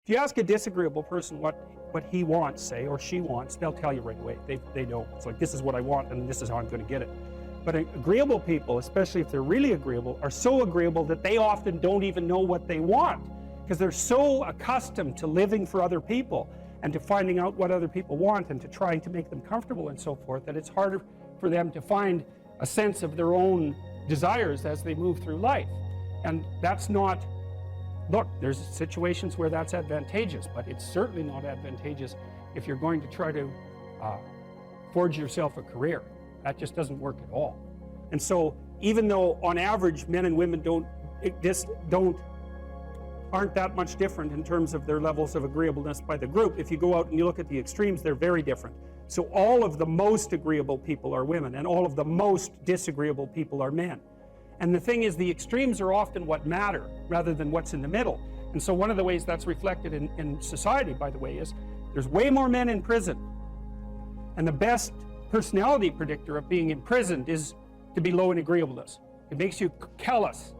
If you ask a disagreeable person what he wants, say, or she wants, they'll tell you right away. They know. It's like, this is what I want and this is how I'm going to get it. But agreeable people, especially if they're really agreeable, are so agreeable that they often don't even know what they want, because they're so accustomed to living for other people and to finding out what other people want and to trying to make them comfortable and so forth, that it's harder for them to find a sense of their own desires as they move through life. And that's not, look, there's situations where that's advantageous, but it's certainly not advantageous if you're going to try to forge yourself a career. That just doesn't work at all. And so even though on average men and women aren't that much different in terms of their levels of agreeableness by the group, if you go out and you look at the extremes, they're very different. So all of the most agreeable people are women, and all of the most disagreeable people are men. And the thing is, the extremes are often what matter rather than what's in the middle. And so one of the ways that's reflected in society, by the way, is there's way more men in prison. And the best personality predictor of being imprisoned is to be low in agreeableness. It makes you callous.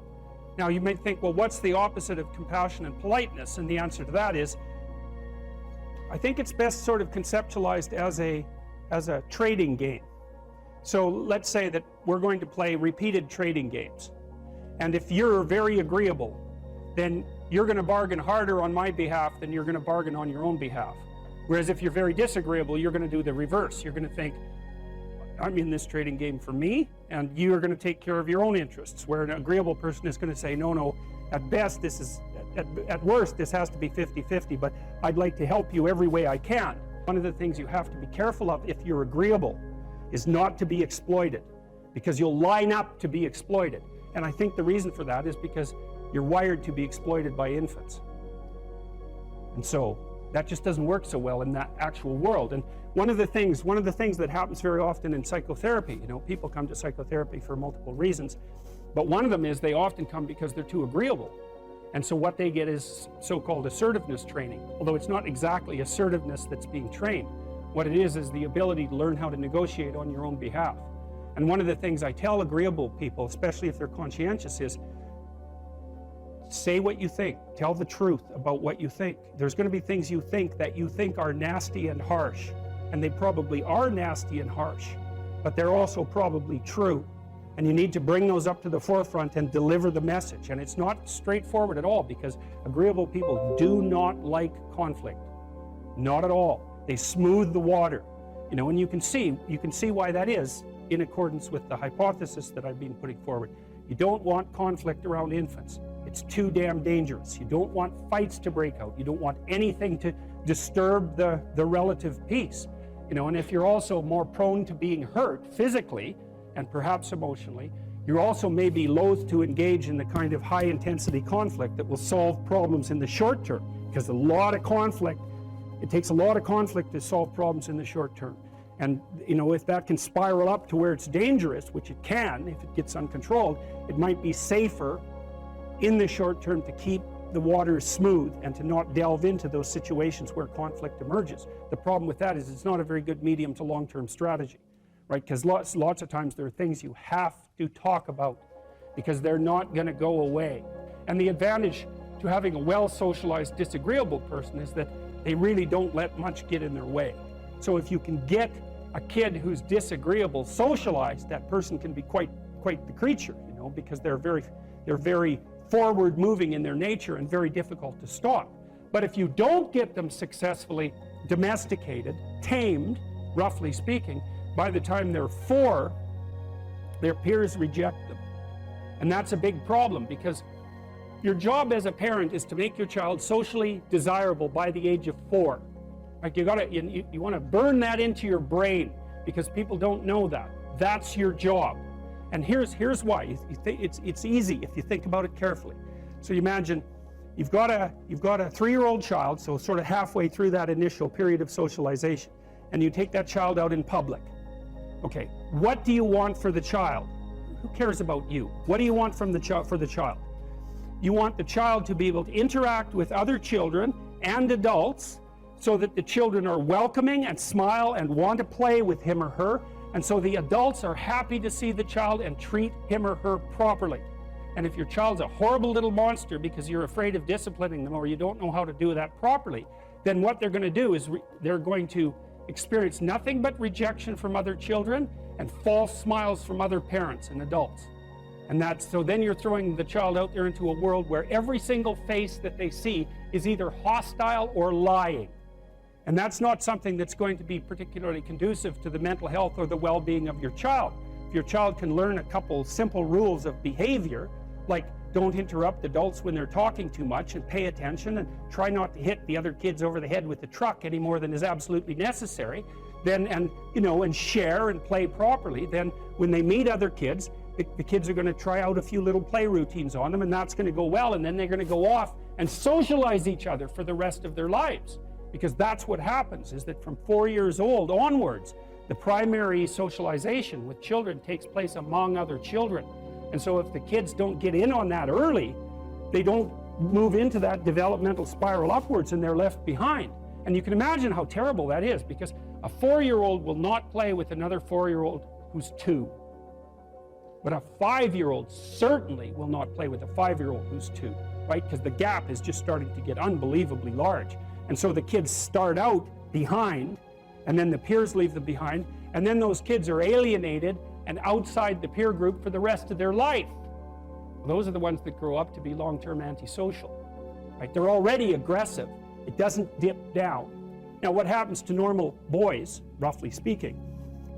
Now you might think, well, what's the opposite of compassion and politeness? And the answer to that is, I think it's best sort of conceptualized as a trading game. So let's say that we're going to play repeated trading games. And if you're very agreeable, then you're going to bargain harder on my behalf than you're going to bargain on your own behalf. Whereas if you're very disagreeable, you're going to do the reverse. You're going to think, I'm in this trading game for me, and you're going to take care of your own interests. Where an agreeable person is going to say, no, at best this is, at worst this has to be 50-50, but I'd like to help you every way I can. One of the things you have to be careful of if you're agreeable is not to be exploited, because you'll line up to be exploited. And I think the reason for that is because you're wired to be exploited by infants. And so that just doesn't work so well in that actual world. And one of the things that happens very often in psychotherapy, people come to psychotherapy for multiple reasons, but one of them is they often come because they're too agreeable. And so what they get is so-called assertiveness training, although it's not exactly assertiveness that's being trained. What it is the ability to learn how to negotiate on your own behalf. And one of the things I tell agreeable people, especially if they're conscientious, is say what you think. Tell the truth about what you think. There's going to be things you think that you think are nasty and harsh, and they probably are nasty and harsh, but they're also probably true. And you need to bring those up to the forefront and deliver the message. And it's not straightforward at all, because agreeable people do not like conflict. Not at all. They smooth the water, and you can see why that is in accordance with the hypothesis that I've been putting forward. You don't want conflict around infants. It's too damn dangerous. You don't want fights to break out. You don't want anything to disturb the relative peace. And if you're also more prone to being hurt physically and perhaps emotionally, you're also maybe loath to engage in the kind of high intensity conflict that will solve problems in the short term, because it takes a lot of conflict to solve problems in the short term. And if that can spiral up to where it's dangerous, which it can if it gets uncontrolled, it might be safer in the short term to keep the water smooth and to not delve into those situations where conflict emerges. The problem with that is it's not a very good medium to long-term strategy, right? Because lots of times there are things you have to talk about because they're not going to go away. And the advantage to having a well-socialized disagreeable person is that they really don't let much get in their way. So if you can get a kid who's disagreeable socialized, that person can be quite the creature, because they're very forward moving in their nature and very difficult to stop. But if you don't get them successfully domesticated, tamed, roughly speaking, by the time they're 4, their peers reject them. And that's a big problem, because your job as a parent is to make your child socially desirable by the age of 4. Like you want to burn that into your brain, because people don't know that. That's your job. And here's why. It's easy if you think about it carefully. So you imagine you've got a 3-year-old child, so sort of halfway through that initial period of socialization, and you take that child out in public. Okay, what do you want for the child? Who cares about you? What do you want for the child? You want the child to be able to interact with other children and adults so that the children are welcoming and smile and want to play with him or her, and so the adults are happy to see the child and treat him or her properly. And if your child's a horrible little monster because you're afraid of disciplining them or you don't know how to do that properly, then what they're going to do is they're going to experience nothing but rejection from other children and false smiles from other parents and adults. And so then you're throwing the child out there into a world where every single face that they see is either hostile or lying. And that's not something that's going to be particularly conducive to the mental health or the well-being of your child. If your child can learn a couple simple rules of behavior, like don't interrupt adults when they're talking too much and pay attention and try not to hit the other kids over the head with the truck any more than is absolutely necessary, then, and share and play properly, then when they meet other kids, the kids are going to try out a few little play routines on them, and that's going to go well, and then they're going to go off and socialize each other for the rest of their lives. Because that's what happens, is that from 4 years old onwards, the primary socialization with children takes place among other children. And so if the kids don't get in on that early, they don't move into that developmental spiral upwards and they're left behind. And you can imagine how terrible that is, because a 4-year-old will not play with another 4-year-old who's 2. But a 5-year-old certainly will not play with a 5-year-old who's 2, right? Because the gap is just starting to get unbelievably large. And so the kids start out behind, and then the peers leave them behind, and then those kids are alienated and outside the peer group for the rest of their life. Those are the ones that grow up to be long-term antisocial, right? They're already aggressive. It doesn't dip down. Now, what happens to normal boys, roughly speaking?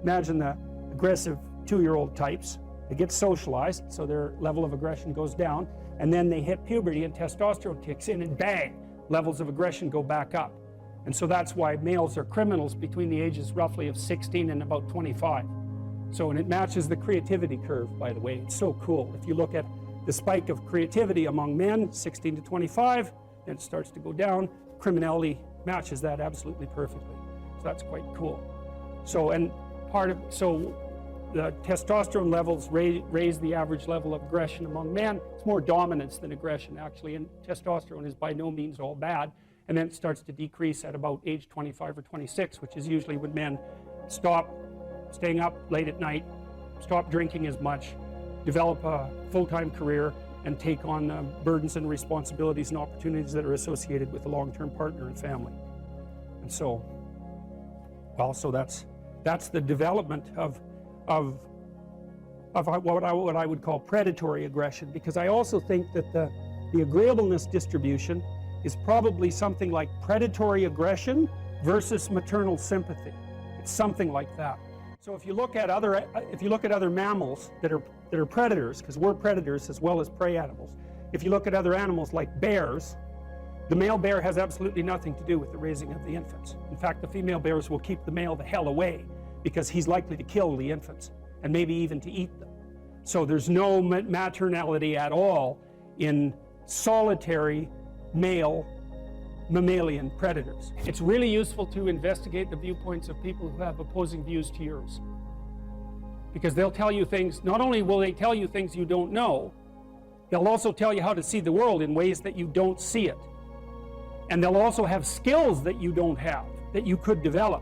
Imagine the aggressive 2-year-old types. They get socialized, so their level of aggression goes down, and then they hit puberty and testosterone kicks in, and bang, levels of aggression go back up. And so that's why males are criminals between the ages roughly of 16 and about 25. So, and it matches the creativity curve, by the way. It's so cool. If you look at the spike of creativity among men, 16 to 25, then it starts to go down. Criminality matches that absolutely perfectly. So that's quite cool. So, and so the testosterone levels raise the average level of aggression among men. It's more dominance than aggression, actually, and testosterone is by no means all bad. And then it starts to decrease at about age 25 or 26, which is usually when men stop staying up late at night, stop drinking as much, develop a full-time career, and take on burdens and responsibilities and opportunities that are associated with a long-term partner and family. And so, well, so that's the development of what I would call predatory aggression, because I also think that the agreeableness distribution is probably something like predatory aggression versus maternal sympathy. It's something like that. So if you look at other mammals that are predators, because we're predators as well as prey animals, if you look at other animals like bears, the male bear has absolutely nothing to do with the raising of the infants. In fact, the female bears will keep the male the hell away, because he's likely to kill the infants and maybe even to eat them. So there's no maternality at all in solitary male mammalian predators. It's really useful to investigate the viewpoints of people who have opposing views to yours, because they'll tell you things. Not only will they tell you things you don't know, they'll also tell you how to see the world in ways that you don't see it. And they'll also have skills that you don't have, that you could develop.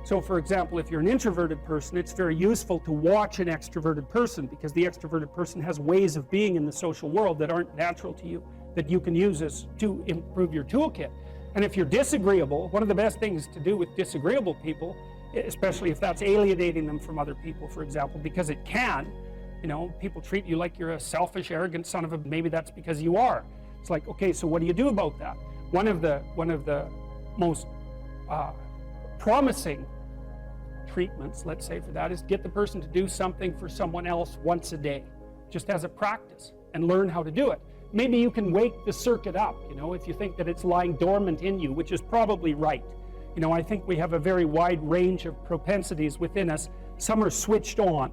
So for example, if you're an introverted person, it's very useful to watch an extroverted person, because the extroverted person has ways of being in the social world that aren't natural to you, that you can use to improve your toolkit. And if you're disagreeable, one of the best things to do with disagreeable people, especially if that's alienating them from other people, for example, because it can, people treat you like you're a selfish, arrogant son of a, maybe that's because you are. It's like, okay, so what do you do about that? One of the most promising treatments, let's say, for that is get the person to do something for someone else once a day, just as a practice, and learn how to do it. Maybe you can wake the circuit up, if you think that it's lying dormant in you, which is probably right. I think we have a very wide range of propensities within us. Some are switched on,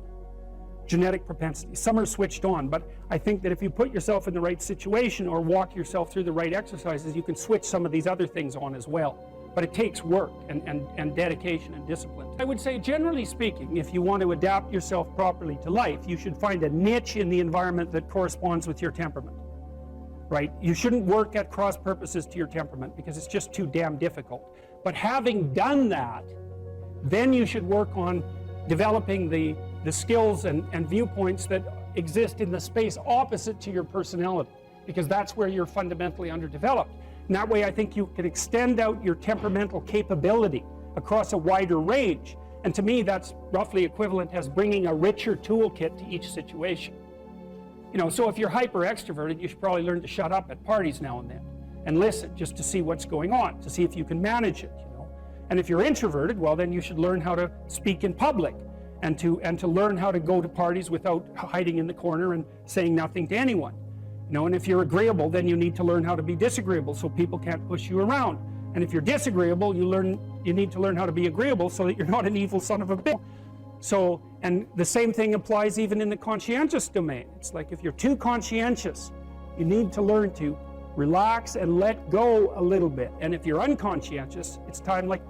genetic propensities. Some are switched on, but I think that if you put yourself in the right situation or walk yourself through the right exercises, you can switch some of these other things on as well. But it takes work and dedication and discipline. I would say, generally speaking, if you want to adapt yourself properly to life, you should find a niche in the environment that corresponds with your temperament. Right? You shouldn't work at cross purposes to your temperament, because it's just too damn difficult. But having done that, then you should work on developing the skills and viewpoints that exist in the space opposite to your personality, because that's where you're fundamentally underdeveloped. And that way I think you can extend out your temperamental capability across a wider range. And to me, that's roughly equivalent as bringing a richer toolkit to each situation. You know, so if you're hyper extroverted, you should probably learn to shut up at parties now and then and listen just to see what's going on, to see if you can manage it, you know. And if you're introverted, well, then you should learn how to speak in public and to learn how to go to parties without hiding in the corner and saying nothing to anyone. You know, and if you're agreeable, then you need to learn how to be disagreeable so people can't push you around. And if you're disagreeable, you need to learn how to be agreeable so that you're not an evil son of a bitch. So, and the same thing applies even in the conscientious domain. It's like if you're too conscientious, you need to learn to relax and let go a little bit. And if you're unconscientious, it's time, like,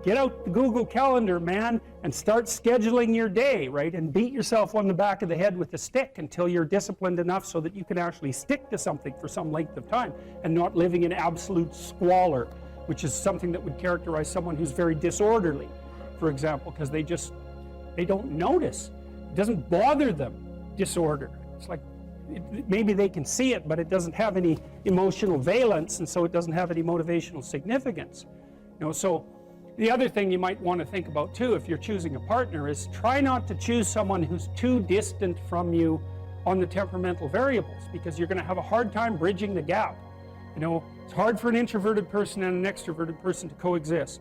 get out the Google Calendar, man, and start scheduling your day, right? And beat yourself on the back of the head with a stick until you're disciplined enough so that you can actually stick to something for some length of time and not living in absolute squalor, which is something that would characterize someone who's very disorderly, for example, because they don't notice. It doesn't bother them, disorder. It's like, maybe they can see it, but it doesn't have any emotional valence, and so it doesn't have any motivational significance. You know, so the other thing you might want to think about too, if you're choosing a partner, is try not to choose someone who's too distant from you on the temperamental variables, because you're going to have a hard time bridging the gap. You know, it's hard for an introverted person and an extroverted person to coexist.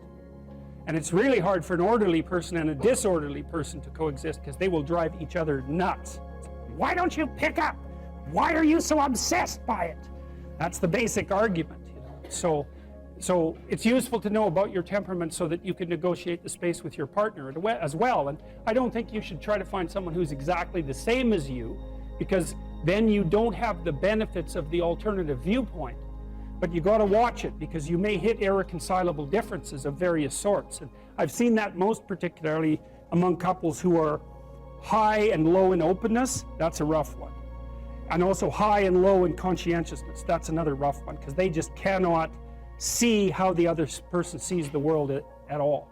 And it's really hard for an orderly person and a disorderly person to coexist, because they will drive each other nuts. Why don't you pick up? Why are you so obsessed by it? That's the basic argument, you know. So it's useful to know about your temperament so that you can negotiate the space with your partner as well. And I don't think you should try to find someone who's exactly the same as you, because then you don't have the benefits of the alternative viewpoint. But you got to watch it, because you may hit irreconcilable differences of various sorts. And I've seen that most particularly among couples who are high and low in openness. That's a rough one. And also high and low in conscientiousness. That's another rough one, because they just cannot see how the other person sees the world at all.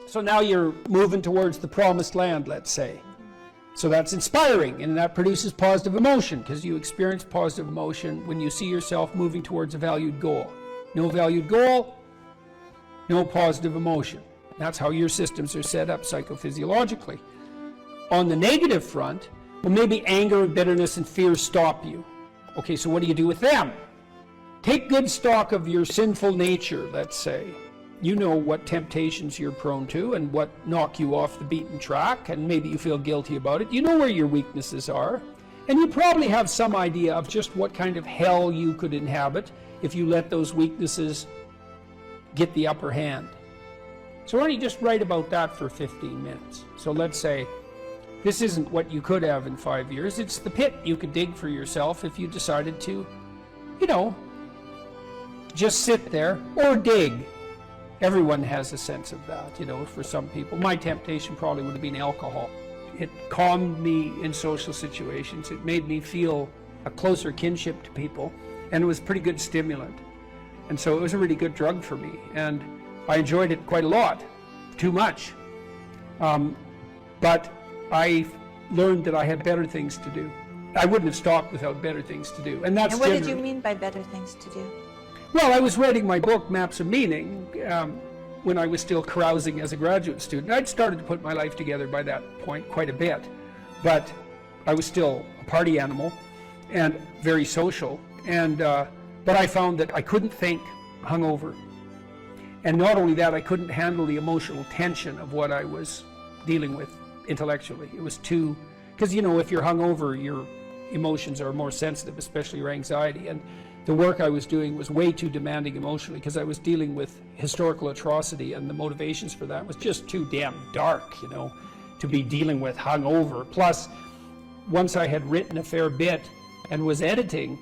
So now you're moving towards the promised land, let's say. So that's inspiring, and that produces positive emotion, because you experience positive emotion when you see yourself moving towards a valued goal. No valued goal, no positive emotion. That's how your systems are set up psychophysiologically. On the negative front, well, maybe anger, bitterness, and fear stop you. Okay, so what do you do with them? Take good stock of your sinful nature, let's say. You know what temptations you're prone to and what knock you off the beaten track, and maybe you feel guilty about it. You know where your weaknesses are, and you probably have some idea of just what kind of hell you could inhabit if you let those weaknesses get the upper hand. So why don't you just write about that for 15 minutes? So let's say this isn't what you could have in 5 years. It's the pit you could dig for yourself if you decided to, you know, just sit there or dig. Everyone has a sense of that, you know, for some people. My temptation probably would have been alcohol. It calmed me in social situations. It made me feel a closer kinship to people, and it was a pretty good stimulant. And so it was a really good drug for me, and I enjoyed it quite a lot, too much. But I learned that I had better things to do. I wouldn't have stopped without better things to do. And that's what did you mean by better things to do? Well, I was writing my book, Maps of Meaning, when I was still carousing as a graduate student. I'd started to put my life together by that point quite a bit, but I was still a party animal and very social. And but I found that I couldn't think hungover. And not only that, I couldn't handle the emotional tension of what I was dealing with intellectually. It was too, because, you know, if you're hungover, your emotions are more sensitive, especially your anxiety. And the work I was doing was way too demanding emotionally, because I was dealing with historical atrocity, and the motivations for that was just too damn dark, you know, to be dealing with hungover. Plus, once I had written a fair bit and was editing,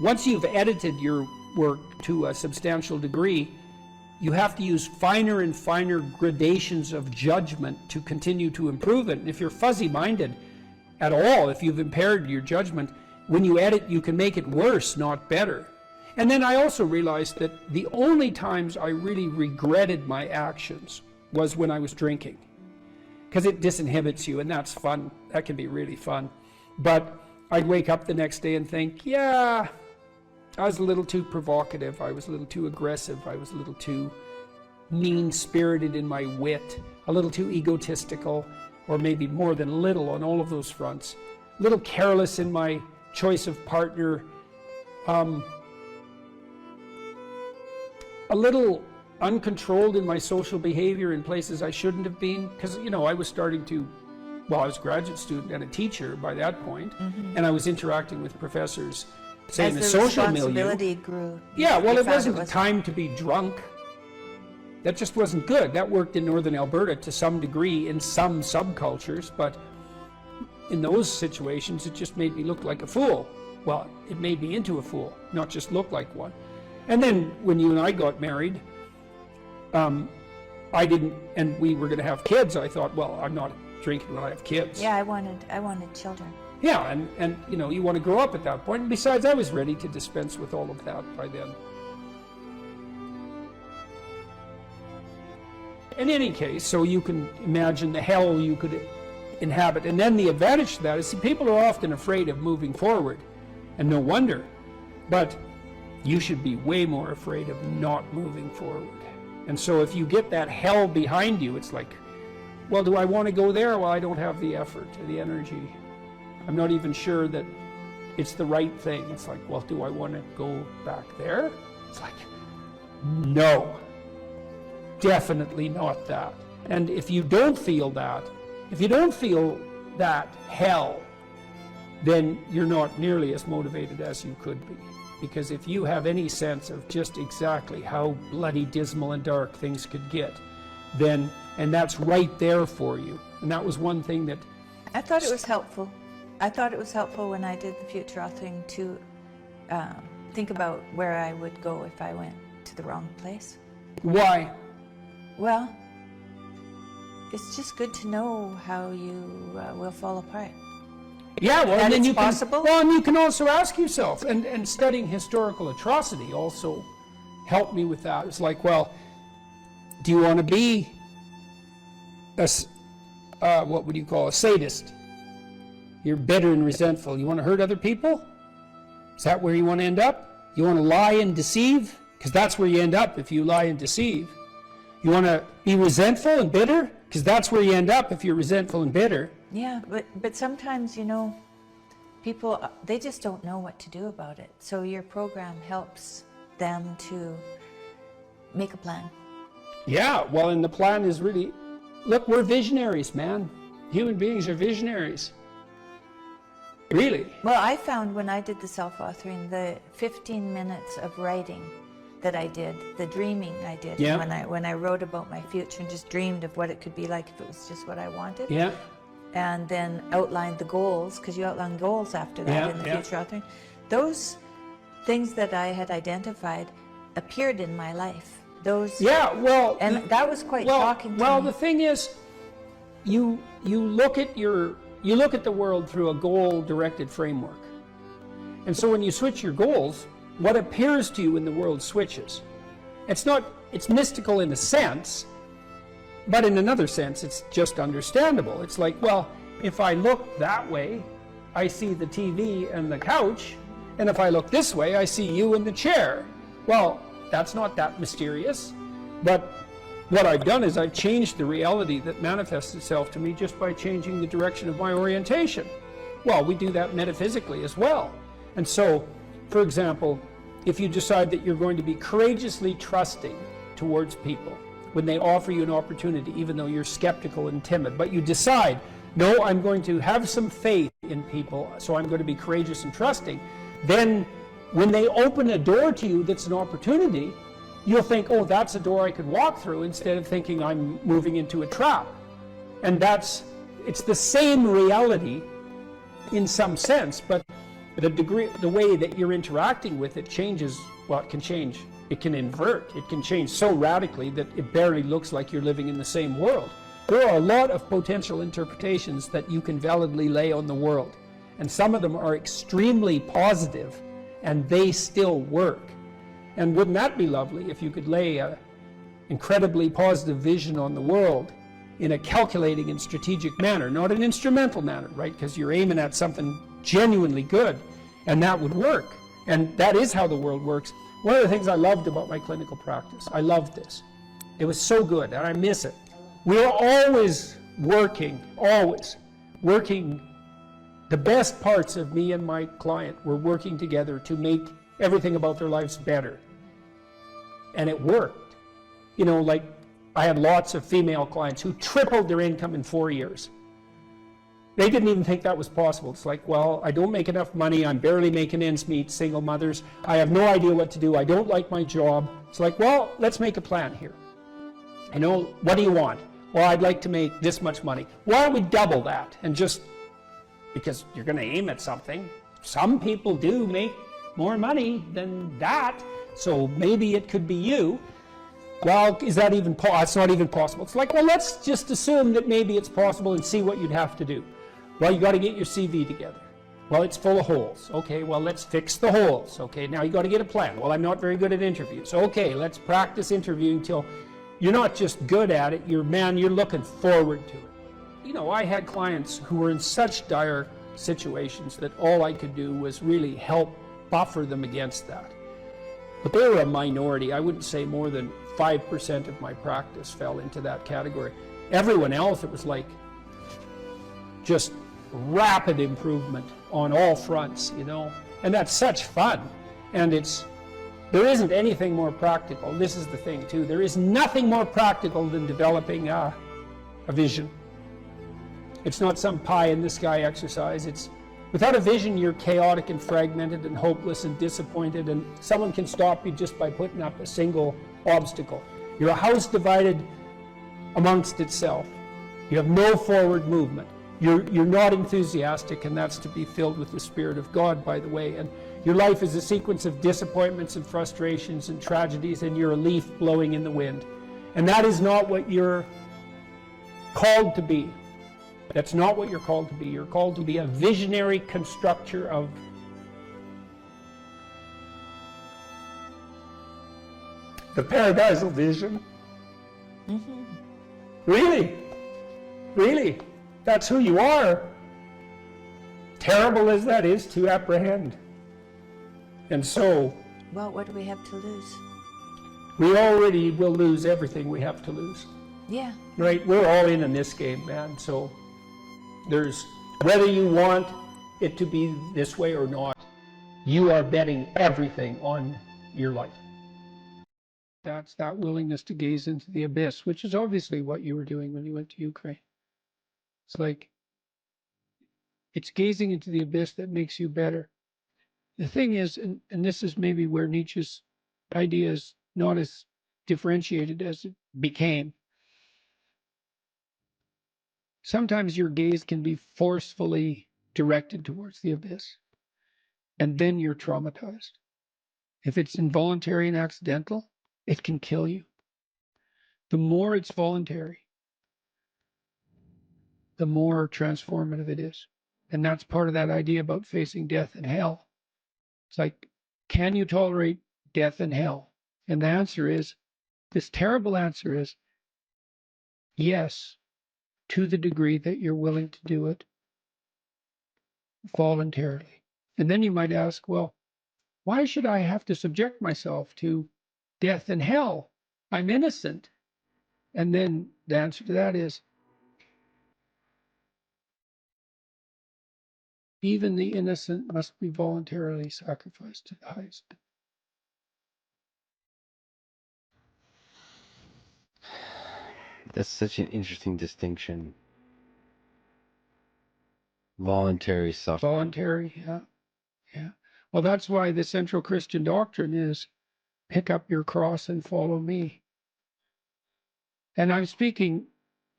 once you've edited your work to a substantial degree, you have to use finer and finer gradations of judgment to continue to improve it. And if you're fuzzy-minded at all, if you've impaired your judgment, when you edit, you can make it worse, not better. And then I also realized that the only times I really regretted my actions was when I was drinking. because it disinhibits you, and that's fun. That can be really fun. But I'd wake up the next day and think, yeah, I was a little too provocative, I was a little too aggressive, I was a little too mean-spirited in my wit, a little too egotistical, or maybe more than a little on all of those fronts, a little careless in my choice of partner, a little uncontrolled in my social behavior in places I shouldn't have been, because, you know, I was starting to, well, I was a graduate student and a teacher by that point, and I was interacting with professors, say, in the social milieu. Responsibility grew. Yeah, well, it wasn't the time to be drunk. That just wasn't good. That worked in northern Alberta to some degree in some subcultures, but in those situations, it just made me look like a fool. Well, it made me into a fool, not just look like one. And then when you and I got married, I didn't, and we were going to have kids, I thought, well, I'm not drinking when I have kids. Yeah, I wanted children. Yeah, and you know, you want to grow up at that point. And besides, I was ready to dispense with all of that by then. In any case, so you can imagine the hell you could inhabit. And then the advantage to that is, see, people are often afraid of moving forward, and no wonder. But you should be way more afraid of not moving forward. And so if you get that hell behind you, it's like, well, do I want to go there? Well, I don't have the effort or the energy. I'm not even sure that it's the right thing. It's like, well, do I want to go back there? It's like, no, definitely not that. And if you don't feel that, hell, then you're not nearly as motivated as you could be. Because if you have any sense of just exactly how bloody dismal and dark things could get, then, and that's right there for you. And that was one thing that... I thought it was helpful. I thought it was helpful when I did the future authoring to think about where I would go if I went to the wrong place. Why? Well, it's just good to know how you will fall apart. Yeah, well, That and then it's you possible? Well, and you can also ask yourself, and studying historical atrocity also helped me with that. It's like, well, do you want to be a, what would you call a sadist? You're bitter and resentful. You want to hurt other people? Is that where you want to end up? You want to lie and deceive? Because that's where you end up if you lie and deceive. You want to be resentful and bitter? Because that's where you end up if you're resentful and bitter. Yeah, but sometimes, you know, people, they just don't know what to do about it. So your program helps them to make a plan. Yeah, well, and the plan is really, look, we're visionaries, man. Human beings are visionaries. Really. Well, I found when I did the self-authoring, the 15 minutes of writing that I did, the dreaming I did, Yeah. when I wrote about my future and just dreamed of what it could be like if it was just what I wanted. Yeah. And then outlined the goals, because you outline goals after that Yeah, in the yeah. future authoring. Those things that I had identified appeared in my life. Those, Yeah, well, and that was quite shocking to well, me. the thing is, you look at the world through a goal-directed framework, and so when you switch your goals, what appears to you in the world switches. It's mystical in a sense, but in another sense, it's just understandable. It's like, well, if I look that way, I see the TV and the couch, and if I look this way, I see you in the chair. Well, that's not that mysterious, but what I've done is I've changed the reality that manifests itself to me just by changing the direction of my orientation. Well, we do that metaphysically as well. And so, for example, if you decide that you're going to be courageously trusting towards people when they offer you an opportunity, even though you're skeptical and timid, but you decide, no, I'm going to have some faith in people, so I'm going to be courageous and trusting, then when they open a door to you that's an opportunity, you'll think, oh, that's a door I could walk through, instead of thinking I'm moving into a trap. And it's the same reality in some sense, but the way that you're interacting with it changes. Well, it can change. It can invert. It can change so radically that it barely looks like you're living in the same world. There are a lot of potential interpretations that you can validly lay on the world, and some of them are extremely positive, and they still work. And wouldn't that be lovely if you could lay an incredibly positive vision on the world, in a calculating and strategic manner, not an instrumental manner, right? Because you're aiming at something genuinely good, and that would work. And that is how the world works. One of the things I loved about my clinical practice, I loved this. It was so good, and I miss it. We were always working. The best parts of me and my client were working together to make everything about their lives better. And it worked. You know, like I had lots of female clients who tripled their income in 4 years. They didn't even think that was possible. It's like, well, I don't make enough money. I'm barely making ends meet, single mothers. I have no idea what to do. I don't like my job. It's like, well, let's make a plan here. You know, what do you want? Well, I'd like to make this much money. Why don't we double that? And just, because you're going to aim at something. Some people do make more money than that. So maybe it could be you. Well, is that even possible? It's not even possible. It's like, well, let's just assume that maybe it's possible and see what you'd have to do. Well, you got to get your CV together. Well, it's full of holes. Okay, well, let's fix the holes. Okay, now you got to get a plan. Well, I'm not very good at interviews. Okay, let's practice interviewing till you're not just good at it, you're looking forward to it. You know, I had clients who were in such dire situations that all I could do was really help buffer them against that. But they were a minority. I wouldn't say more than 5% of my practice fell into that category. Everyone else, it was like just rapid improvement on all fronts, you know. And that's such fun. And there isn't anything more practical. This is the thing too. There is nothing more practical than developing a vision. It's not some pie in the sky exercise. Without a vision, you're chaotic and fragmented and hopeless and disappointed, and someone can stop you just by putting up a single obstacle. You're a house divided amongst itself. You have no forward movement. You're not enthusiastic, and that's to be filled with the Spirit of God, by the way. And your life is a sequence of disappointments and frustrations and tragedies, and you're a leaf blowing in the wind. And that is not what you're called to be. That's not what you're called to be. You're called to be a visionary constructor of the paradisal vision. Mm-hmm. Really, that's who you are. Terrible as that is to apprehend. And so, well, what do we have to lose? We already will lose everything we have to lose. Yeah. Right? We're all in this game, man. So there's, whether you want it to be this way or not, you are betting everything on your life. That's that willingness to gaze into the abyss, which is obviously what you were doing when you went to Ukraine. It's like, it's gazing into the abyss that makes you better. The thing is, and this is maybe where Nietzsche's idea is not as differentiated as it became. Sometimes your gaze can be forcefully directed towards the abyss, and then you're traumatized. If it's involuntary and accidental, it can kill you. The more it's voluntary, the more transformative it is. And that's part of that idea about facing death and hell. It's like, can you tolerate death and hell? And the answer is, this terrible answer is, yes, to the degree that you're willing to do it voluntarily. And then you might ask, well, why should I have to subject myself to death and hell? I'm innocent. And then the answer to that is, even the innocent must be voluntarily sacrificed to the highest. That's such an interesting distinction. Voluntary suffering. Voluntary, yeah. Well, that's why the central Christian doctrine is, pick up your cross and follow me. And I'm speaking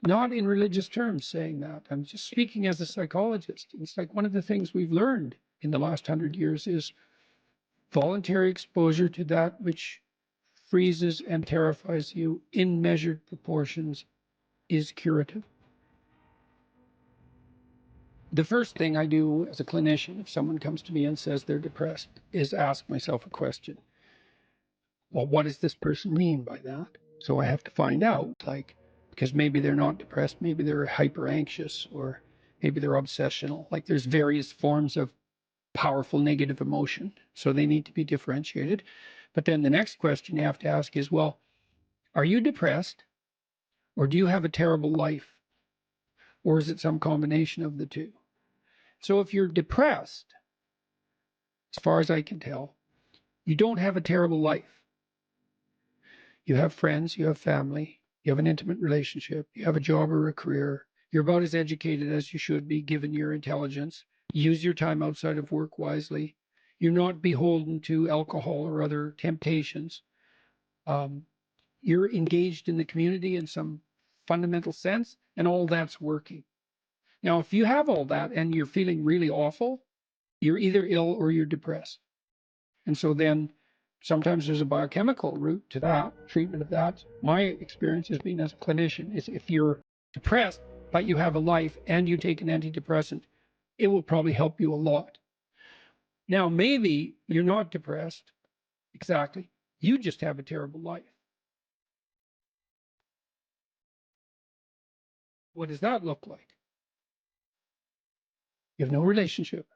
not in religious terms saying that. I'm just speaking as a psychologist. It's like one of the things we've learned in the last 100 years is voluntary exposure to that which freezes and terrifies you in measured proportions is curative. The first thing I do as a clinician, if someone comes to me and says they're depressed, is ask myself a question. Well, what does this person mean by that? So I have to find out, like, because maybe they're not depressed, maybe they're hyper anxious, or maybe they're obsessional. Like there's various forms of powerful negative emotion, so they need to be differentiated. But then the next question you have to ask is, well, are you depressed, or do you have a terrible life, or is it some combination of the two? So if you're depressed, as far as I can tell, you don't have a terrible life. You have friends, you have family, you have an intimate relationship, you have a job or a career. You're about as educated as you should be given your intelligence. Use your time outside of work wisely. You're not beholden to alcohol or other temptations. You're engaged in the community in some fundamental sense, and all that's working. Now, if you have all that and you're feeling really awful, you're either ill or you're depressed. And so then sometimes there's a biochemical route to that, treatment of that. My experience has been as a clinician is if you're depressed, but you have a life and you take an antidepressant, it will probably help you a lot. Now, maybe you're not depressed. Exactly. You just have a terrible life. What does that look like? You have no relationship.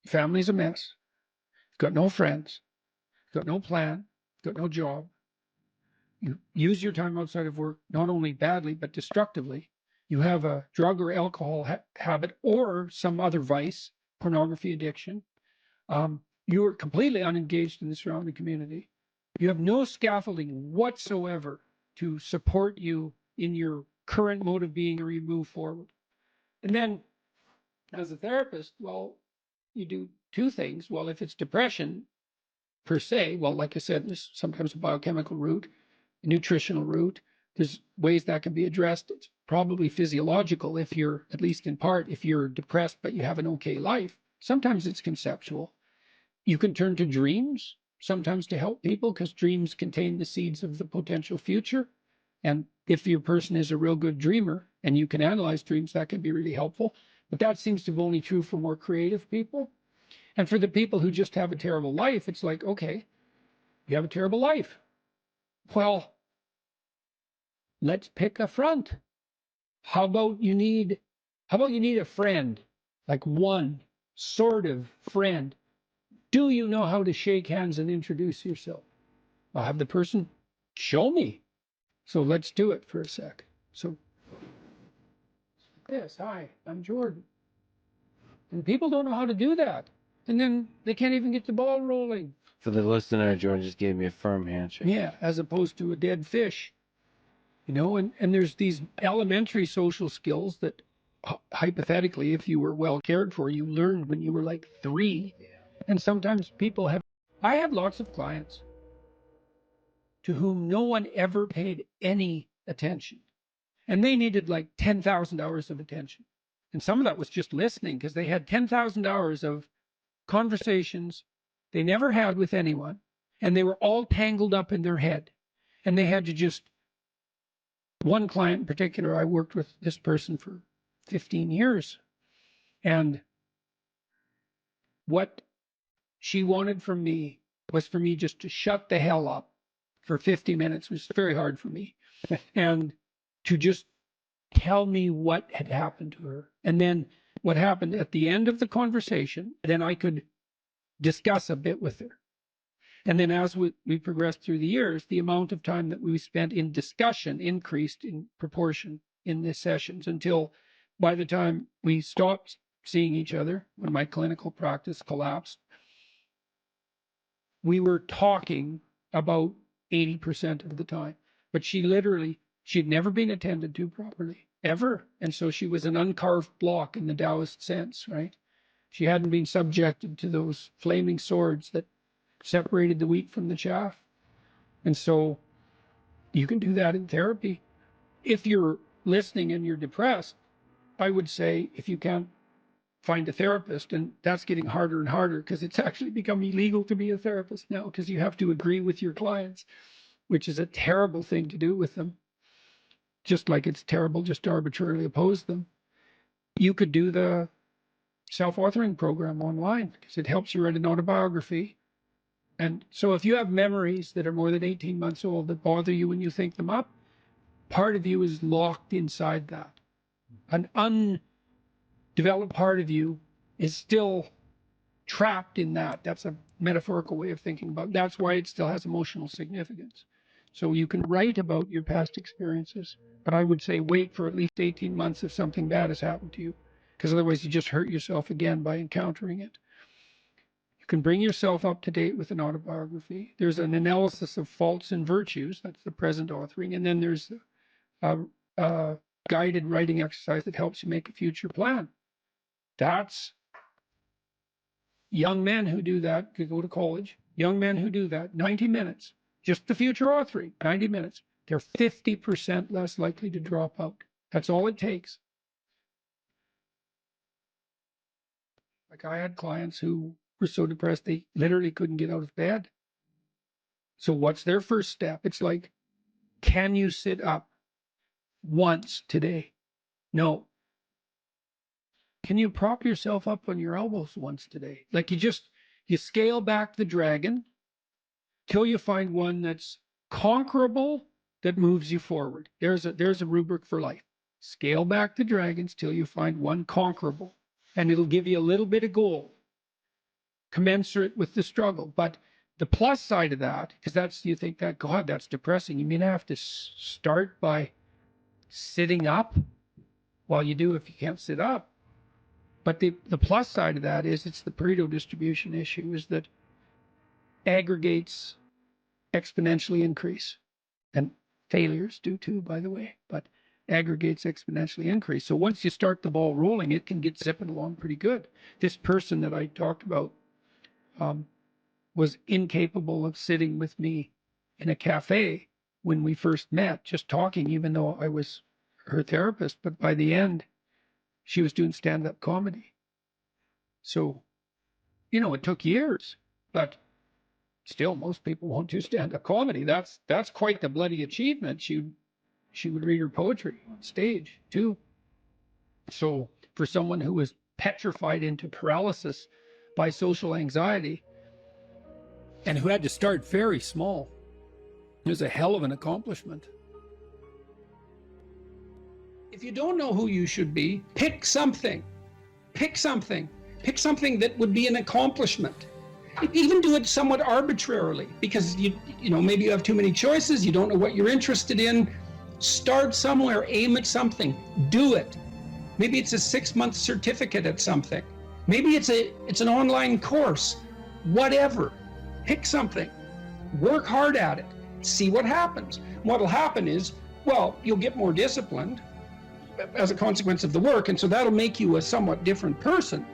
Your family's a mess. You've got no friends. You've got no plan. You've got no job. You use your time outside of work, not only badly, but destructively. You have a drug or alcohol habit or some other vice, pornography addiction. You are completely unengaged in the surrounding community. You have no scaffolding whatsoever to support you in your current mode of being or you move forward. And then as a therapist, well, you do two things. Well, if it's depression per se, well, like I said, there's sometimes a biochemical route, a nutritional route. There's ways that can be addressed. It's probably physiological if you're, at least in part, if you're depressed but you have an okay life. Sometimes it's conceptual. You can turn to dreams sometimes to help people because dreams contain the seeds of the potential future. And if your person is a real good dreamer and you can analyze dreams, that can be really helpful. But that seems to be only true for more creative people. And for the people who just have a terrible life, it's like, okay, you have a terrible life. Well, let's pick a front. How about you need a friend, like one sort of friend? Do you know how to shake hands and introduce yourself? I'll have the person show me. So let's do it for a sec. So, yes, hi, I'm Jordan. And people don't know how to do that. And then they can't even get the ball rolling. For the listener, Jordan just gave me a firm handshake. Yeah, as opposed to a dead fish. You know, and there's these elementary social skills that hypothetically, if you were well cared for, you learned when you were like 3. And sometimes people have, I had lots of clients to whom no one ever paid any attention. And they needed like 10,000 hours of attention. And some of that was just listening because they had 10,000 hours of conversations they never had with anyone. And they were all tangled up in their head. And they had to just, one client in particular, I worked with this person for 15 years. And what she wanted from me was for me just to shut the hell up for 50 minutes, which was very hard for me. And to just tell me what had happened to her. And then what happened at the end of the conversation, then I could discuss a bit with her. And then as we progressed through the years, the amount of time that we spent in discussion increased in proportion in the sessions until by the time we stopped seeing each other, when my clinical practice collapsed, we were talking about 80% of the time. But she'd never been attended to properly, ever. And so she was an uncarved block in the Taoist sense, right? She hadn't been subjected to those flaming swords that separated the wheat from the chaff. And so you can do that in therapy. If you're listening and you're depressed, I would say if you can't find a therapist, and that's getting harder and harder because it's actually become illegal to be a therapist now because you have to agree with your clients, which is a terrible thing to do with them. Just like it's terrible just to arbitrarily oppose them. You could do the self-authoring program online because it helps you write an autobiography. And so if you have memories that are more than 18 months old that bother you when you think them up, part of you is locked inside that. An undeveloped part of you is still trapped in that. That's a metaphorical way of thinking about it. That's why it still has emotional significance. So you can write about your past experiences, but I would say wait for at least 18 months if something bad has happened to you, because otherwise you just hurt yourself again by encountering it. You can bring yourself up to date with an autobiography. There's an analysis of faults and virtues. That's the present authoring. And then there's a guided writing exercise that helps you make a future plan. That's young men who do that, could go to college. Young men who do that, 90 minutes. Just the future authoring, 90 minutes. They're 50% less likely to drop out. That's all it takes. Like I had clients who were so depressed they literally couldn't get out of bed. So what's their first step? It's like, can you sit up once today? No. Can you prop yourself up on your elbows once today? Like you scale back the dragon till you find one that's conquerable, that moves you forward. There's a rubric for life. Scale back the dragons till you find one conquerable. And it'll give you a little bit of gold, commensurate with the struggle. But the plus side of that, because you think that, God, that's depressing. You mean I have to start by sitting up? Well, you do if you can't sit up. But the plus side of that is it's the Pareto distribution issue, is that aggregates exponentially increase. And failures do too, by the way, but aggregates exponentially increase. So once you start the ball rolling, it can get zipping along pretty good. This person that I talked about was incapable of sitting with me in a cafe when we first met, just talking, even though I was her therapist. But by the end, she was doing stand-up comedy. So, it took years, but still, most people won't do stand-up comedy. That's quite the bloody achievement. She would read her poetry on stage too. So for someone who was petrified into paralysis by social anxiety and who had to start very small, it was a hell of an accomplishment. If you don't know who you should be, pick something. Pick something. Pick something that would be an accomplishment. Even do it somewhat arbitrarily, because maybe you have too many choices, you don't know what you're interested in. Start somewhere, aim at something, do it. Maybe it's a 6-month certificate at something. Maybe it's an online course. Whatever. Pick something. Work hard at it. See what happens. What'll happen is, well, you'll get more disciplined as a consequence of the work, and so that'll make you a somewhat different person.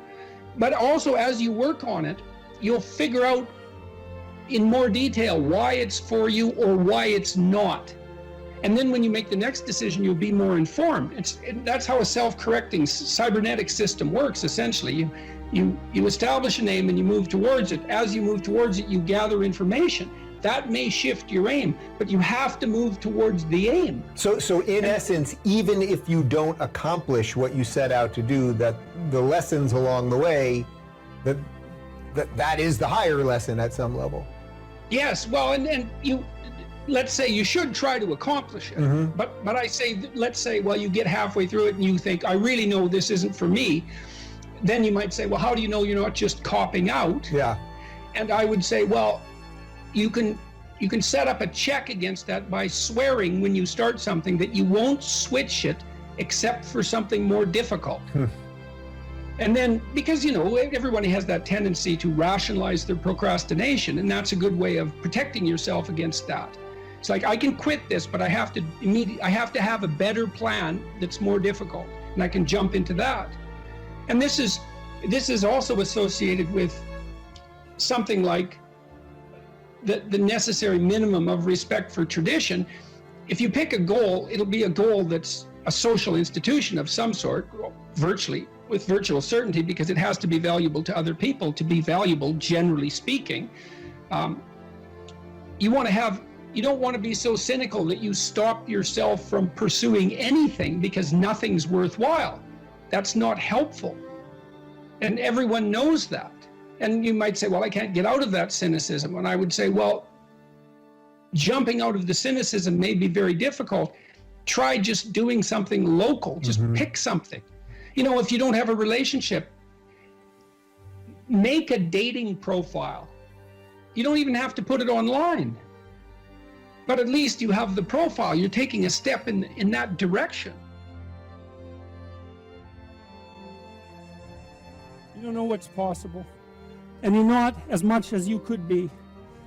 But also, as you work on it, you'll figure out in more detail why it's for you or why it's not. And then when you make the next decision, you'll be more informed. That's how a self-correcting cybernetic system works, essentially. You establish an aim and you move towards it. As you move towards it, you gather information. That may shift your aim, but you have to move towards the aim. So in essence, even if you don't accomplish what you set out to do, that the lessons along the way, that is the higher lesson at some level. Yes, well, and you, let's say you should try to accomplish it, but I say, let's say, well, you get halfway through it and you think, I really know this isn't for me. Then you might say, well, how do you know you're not just copping out? Yeah. And I would say, well, you can set up a check against that by swearing when you start something that you won't switch it except for something more difficult. And then, because, everybody has that tendency to rationalize their procrastination, and that's a good way of protecting yourself against that. It's like, I can quit this, but I have to have a better plan that's more difficult, and I can jump into that. And this is also associated with something like the necessary minimum of respect for tradition. If you pick a goal, it'll be a goal that's a social institution of some sort, virtually, with virtual certainty, because it has to be valuable to other people to be valuable, generally speaking. You don't want to be so cynical that you stop yourself from pursuing anything because nothing's worthwhile. That's not helpful. And everyone knows that. And you might say, well, I can't get out of that cynicism. And I would say, well, jumping out of the cynicism may be very difficult, try just doing something local. Just pick something. You know, if you don't have a relationship, make a dating profile. You don't even have to put it online. But at least you have the profile. You're taking a step in that direction. You don't know what's possible. And you're not as much as you could be.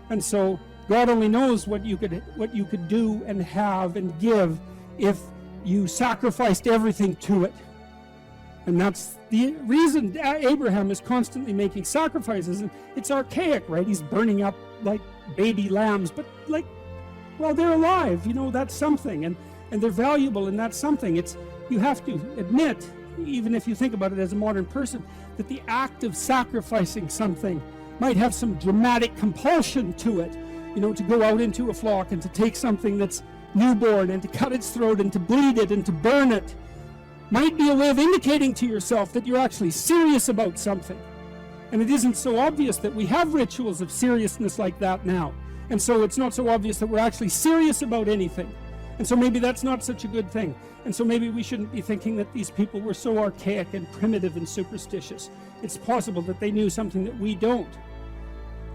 And so God only knows what you could do and have and give if you sacrificed everything to it. And that's the reason Abraham is constantly making sacrifices. And it's archaic, right? He's burning up like baby lambs, but like, well, they're alive, you know, that's something, and they're valuable, and that's something. It's, you have to admit, even if you think about it as a modern person, that the act of sacrificing something might have some dramatic compulsion to it, you know, to go out into a flock and to take something that's newborn and to cut its throat and to bleed it and to burn it, might be a way of indicating to yourself that you're actually serious about something. And it isn't so obvious that we have rituals of seriousness like that now. And so it's not so obvious that we're actually serious about anything. And so maybe that's not such a good thing. And so maybe we shouldn't be thinking that these people were so archaic and primitive and superstitious. It's possible that they knew something that we don't.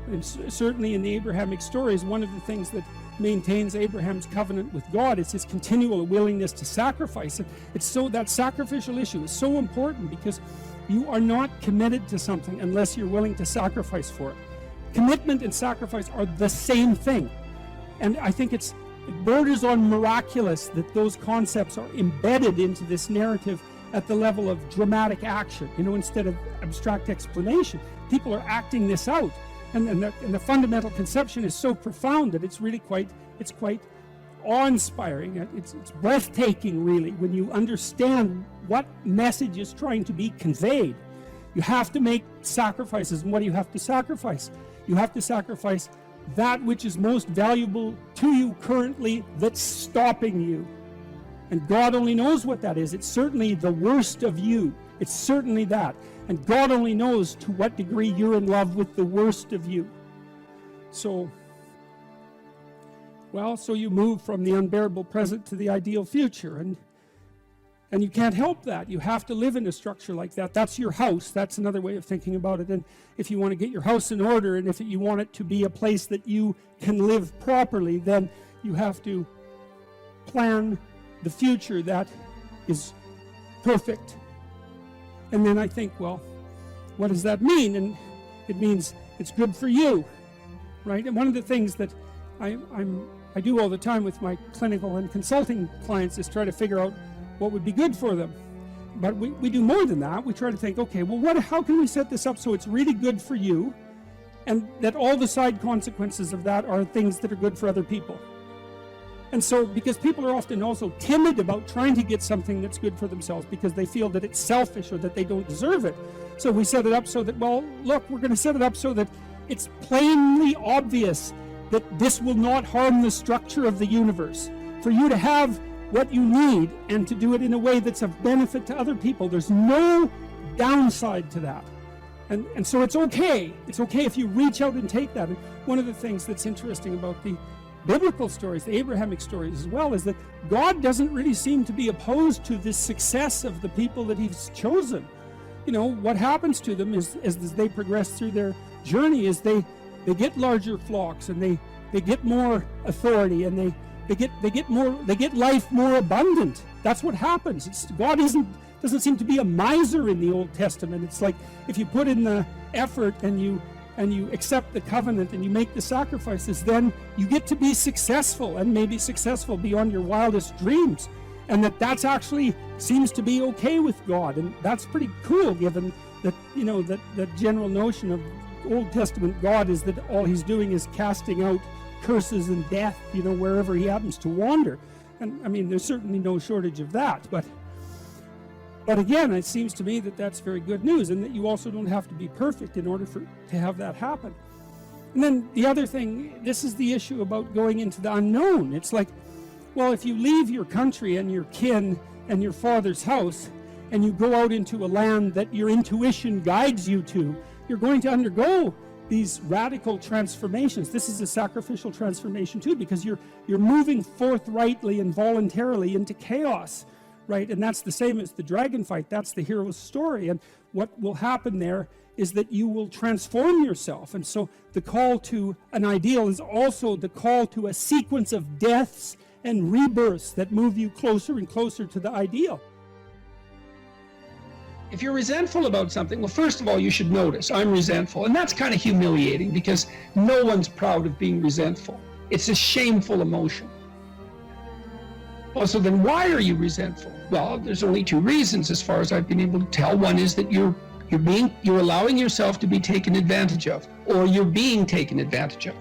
And certainly in the Abrahamic stories, one of the things that maintains Abraham's covenant with God is his continual willingness to sacrifice. And it's so, that sacrificial issue is so important, because you are not committed to something unless you're willing to sacrifice for it. Commitment and sacrifice are the same thing. And I think it borders on miraculous that those concepts are embedded into this narrative at the level of dramatic action, you know, instead of abstract explanation. People are acting this out. And the fundamental conception is so profound that it's really quite awe-inspiring. It's breathtaking, really, when you understand what message is trying to be conveyed. You have to make sacrifices. And what do you have to sacrifice? You have to sacrifice that which is most valuable to you currently, that's stopping you. And God only knows what that is. It's certainly the worst of you. It's certainly that. And God only knows to what degree you're in love with the worst of you. So you move from the unbearable present to the ideal future. And you can't help that. You have to live in a structure like that. That's your house. That's another way of thinking about it. And if you want to get your house in order, and if you want it to be a place that you can live properly, then you have to plan the future that is perfect. And then I think, well, what does that mean? And it means it's good for you, right? And one of the things that I do all the time with my clinical and consulting clients is try to figure out what would be good for them. But we do more than that. We try to think, okay, well, how can we set this up so it's really good for you, and that all the side consequences of that are things that are good for other people. And so, because people are often also timid about trying to get something that's good for themselves because they feel that it's selfish or that they don't deserve it. So we set it up so that, well, look, we're going to set it up so that it's plainly obvious that this will not harm the structure of the universe. For you to have what you need and to do it in a way that's of benefit to other people. There's no downside to that. And so it's okay. It's okay if you reach out and take that. And one of the things that's interesting about the biblical stories, the Abrahamic stories as well, is that God doesn't really seem to be opposed to the success of the people that he's chosen. You know, what happens to them is as they progress through their journey is they get larger flocks, and they get more authority, and they get life more abundant. That's what happens. God doesn't seem to be a miser in the Old Testament. It's like if you put in the effort and you accept the covenant and you make the sacrifices, then you get to be successful, and maybe successful beyond your wildest dreams. And that's actually seems to be okay with God, and that's pretty cool, given that, you know, that general notion of Old Testament God is that all he's doing is casting out curses and death, you know, wherever he happens to wander. And I mean, there's certainly no shortage of that, but again, it seems to me that that's very good news, and that you also don't have to be perfect in order to have that happen. And then the other thing, this is the issue about going into the unknown. It's like, well, if you leave your country and your kin and your father's house, and you go out into a land that your intuition guides you to, you're going to undergo these radical transformations. This is a sacrificial transformation too, because you're moving forthrightly and voluntarily into chaos, right? And that's the same as the dragon fight. That's the hero's story. And what will happen there is that you will transform yourself. And so the call to an ideal is also the call to a sequence of deaths and rebirths that move you closer and closer to the ideal. If you're resentful about something, well, first of all, you should notice, I'm resentful. And that's kind of humiliating because no one's proud of being resentful. It's a shameful emotion. Well, so then why are you resentful? Well, there's only two reasons as far as I've been able to tell. One is that you're allowing yourself to be taken advantage of, or you're being taken advantage of.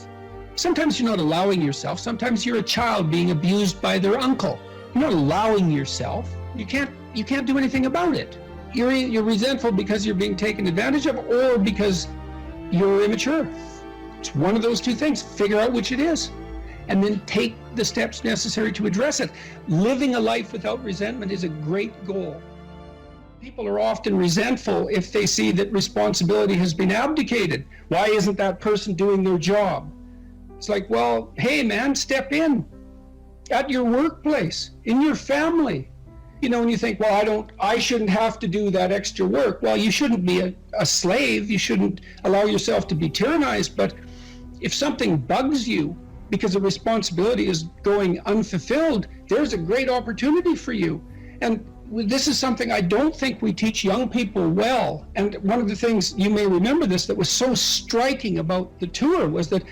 Sometimes you're not allowing yourself. Sometimes you're a child being abused by their uncle. You're not allowing yourself. You can't do anything about it. You're resentful because you're being taken advantage of, or because you're immature. It's one of those two things. Figure out which it is, and then take the steps necessary to address it. Living a life without resentment is a great goal. People are often resentful if they see that responsibility has been abdicated. Why isn't that person doing their job? It's like, well, hey man, step in at your workplace, in your family. You know, and you think, well, I shouldn't have to do that extra work. Well, you shouldn't be a slave. You shouldn't allow yourself to be tyrannized. But if something bugs you because a responsibility is going unfulfilled, there's a great opportunity for you. And this is something I don't think we teach young people well. And one of the things, you may remember this, that was so striking about the tour was that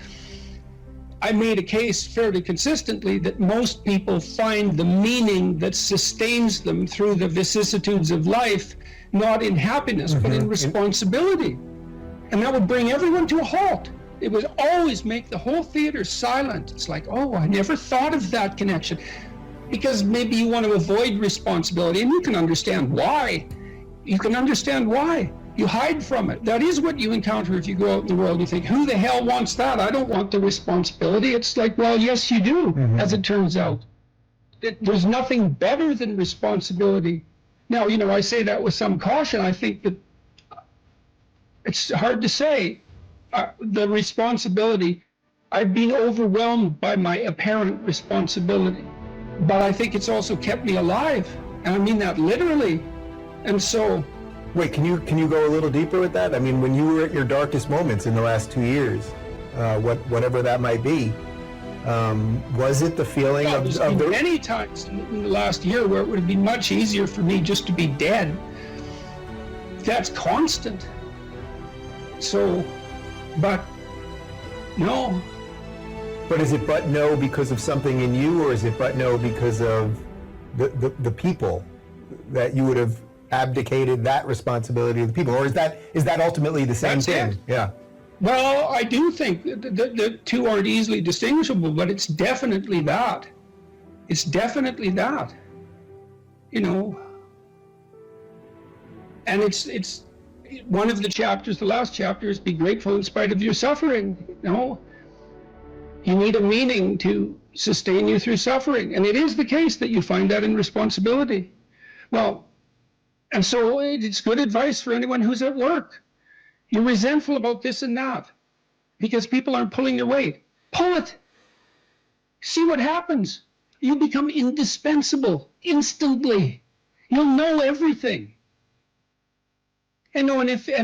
I made a case fairly consistently that most people find the meaning that sustains them through the vicissitudes of life, not in happiness, but in responsibility. And that would bring everyone to a halt. It would always make the whole theater silent. It's like, oh, I never thought of that connection. Because maybe you want to avoid responsibility, and you can understand why. You can understand why. You hide from it. That is what you encounter if you go out in the world. You think, who the hell wants that? I don't want the responsibility. It's like, well, yes, you do, as it turns out. There's nothing better than responsibility. Now, you know, I say that with some caution. I think that it's hard to say. The responsibility, I've been overwhelmed by my apparent responsibility, but I think it's also kept me alive. And I mean that literally. And so, Wait, can you go a little deeper with that? I mean, when you were at your darkest moments in the last 2 years, whatever that might be, was it the feeling there's been many times in the last year where it would have been much easier for me just to be dead. That's constant. So, but no. But is it but no because of something in you, or is it but no because of the people that you would have abdicated that responsibility of the people, or is that ultimately the same thing? It. Yeah. Well, I do think the two aren't easily distinguishable, but it's definitely that. It's definitely that. You know. And it's one of the chapters, the last chapter, is be grateful in spite of your suffering. You know. You need a meaning to sustain you through suffering, and it is the case that you find that in responsibility. Well. And so it's good advice for anyone who's at work. You're resentful about this and that because people aren't pulling your weight. Pull it. See what happens. You become indispensable instantly. You'll know everything. And